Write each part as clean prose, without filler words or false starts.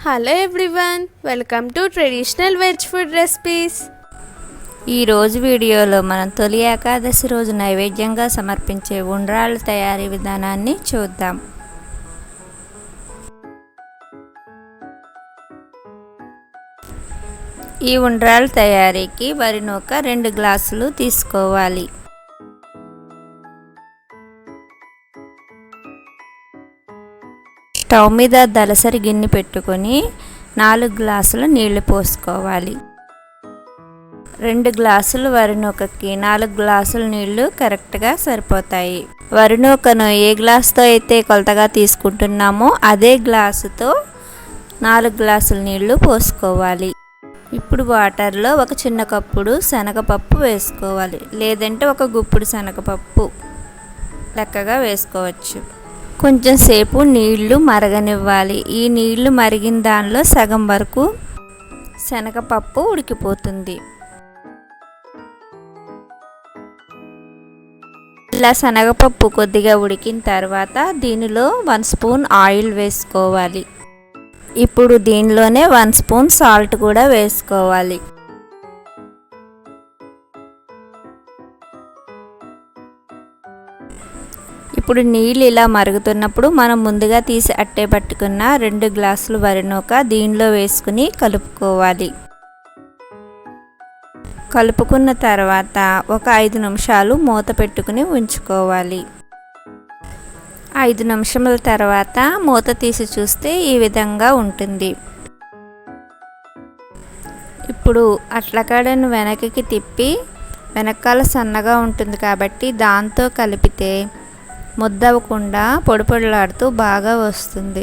Hello everyone, welcome to traditional veg food recipes. ఈరోజు వీడియోలో మనం తొలి ఏకాదశి రోజు నైవేద్యంగా సమర్పించే ఉండ్రాళ్ళ తయారీ విధానాన్ని చూద్దాం. ఈ ఉండ్రాళ్ళ తయారీకి వరి నూక 2 గ్లాసులు తీసుకోవాలి. స్టవ్ మీద దలసరి గిన్నె పెట్టుకొని 4 గ్లాసుల నీళ్లు పోసుకోవాలి. 2 గ్లాసులు వరి నూకకి 4 గ్లాసుల నీళ్లు కరెక్ట్గా సరిపోతాయి. వరి నూకను ఏ గ్లాసుతో అయితే కొలతగా తీసుకుంటున్నామో అదే గ్లాసుతో 4 గ్లాసుల నీళ్లు పోసుకోవాలి. ఇప్పుడు వాటర్లో ఒక చిన్న కప్పుడు శనగపప్పు వేసుకోవాలి, లేదంటే ఒక గుప్పుడు శనగపప్పు లెక్కగా వేసుకోవచ్చు. కొంచెం సేపు నీళ్లు మరగనివ్వాలి. ఈ నీళ్లు మరిగిన దానిలో సగం వరకు శనగపప్పు ఉడికిపోతుంది. ఇలా శనగపప్పు కొద్దిగా ఉడికిన తర్వాత దీనిలో 1 స్పూన్ ఆయిల్ వేసుకోవాలి. ఇప్పుడు దీనిలోనే 1 స్పూన్ సాల్ట్ కూడా వేసుకోవాలి. ఇప్పుడు నీళ్ళు ఇలా మరుగుతున్నప్పుడు మనం ముందుగా తీసి అట్టే పట్టుకున్న 2 గ్లాసులు వరి నూక దీనిలో వేసుకుని కలుపుకోవాలి. కలుపుకున్న తర్వాత ఒక 5 నిమిషాలు మూత పెట్టుకుని ఉంచుకోవాలి. 5 నిమిషాల తర్వాత మూత తీసి చూస్తే ఈ విధంగా ఉంటుంది. ఇప్పుడు అట్లకాడను వెనక్కి తిప్పి వెనకాల సన్నగా ఉంటుంది కాబట్టి దాంతో కలిపితే ముద్దవకుండా పొడి పొడిలాడుతూ బాగా వస్తుంది.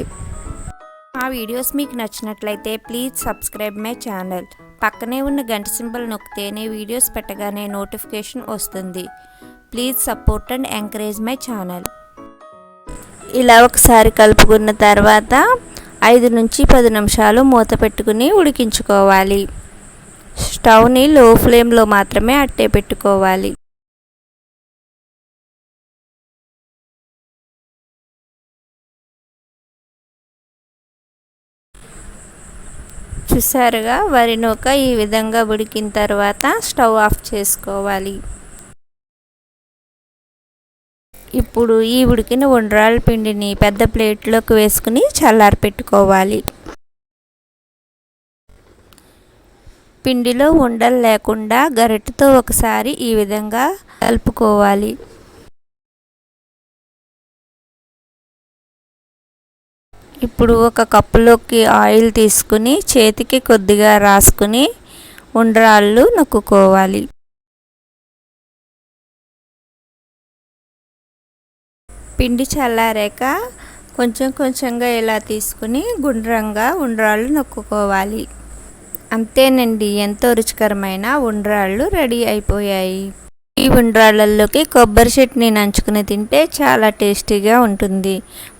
ఆ వీడియోస్ మీకు నచ్చినట్లయితే ప్లీజ్ సబ్స్క్రైబ్ మై ఛానల్. పక్కనే ఉన్న గంట సింబల్ నొక్కితేనే వీడియోస్ పెట్టగానే నోటిఫికేషన్ వస్తుంది. Please support and encourage my channel. ఇలా ఒకసారి కలుపుకున్న తర్వాత 5 నుంచి 10 నిమిషాలు మూత పెట్టుకుని ఉడికించుకోవాలి. స్టవ్ని లో ఫ్లేమ్లో మాత్రమే అట్టే పెట్టుకోవాలి. చూసారుగా, వరి నూక ఈ విధంగా ఉడికిన తర్వాత స్టవ్ ఆఫ్ చేసుకోవాలి. ఇప్పుడు ఈ ఉడికిన ఉండ్రాళ్ళ పిండిని పెద్ద ప్లేట్లోకి వేసుకుని చల్లారి పెట్టుకోవాలి. పిండిలో ఉండలు లేకుండా గరిటెతో ఒకసారి ఈ విధంగా కలుపుకోవాలి. ఇప్పుడు ఒక కప్పులోకి ఆయిల్ తీసుకుని చేతికి కొద్దిగా రాసుకుని ఉండ్రాళ్ళు నొక్కుకోవాలి. పిండి చల్లారాక కొంచెం కొంచెంగా ఇలా తీసుకుని గుండ్రంగా ఉండ్రాళ్ళు నొక్కుకోవాలి. అంతేనండి, ఎంతో రుచికరమైన ఉండ్రాళ్ళు రెడీ అయిపోయాయి. ఈ ఉండ్రాళ్ళల్లోకి కొబ్బరి చట్నీ నంచుకుని తింటే చాలా టేస్టీగా ఉంటుంది.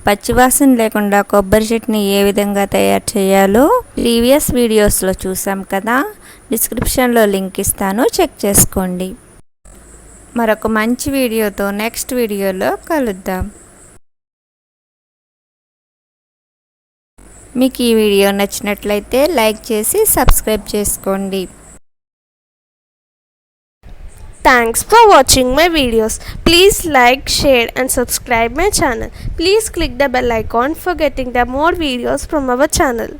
పచ్చివాసన లేకుండా కొబ్బరి చట్నీ ఏ విధంగా తయారు చేయాలో ప్రీవియస్ వీడియోస్లో చూసాం కదా, డిస్క్రిప్షన్లో లింక్ ఇస్తాను, చెక్ చేసుకోండి. మరొక మంచి వీడియోతో నెక్స్ట్ వీడియోలో కలుద్దాం. మీకు ఈ వీడియో నచ్చినట్లయితే లైక్ చేసి సబ్స్క్రైబ్ చేసుకోండి. Thanks for watching my videos. Please like, share and subscribe my channel. Please click the bell icon for getting the more videos from our channel.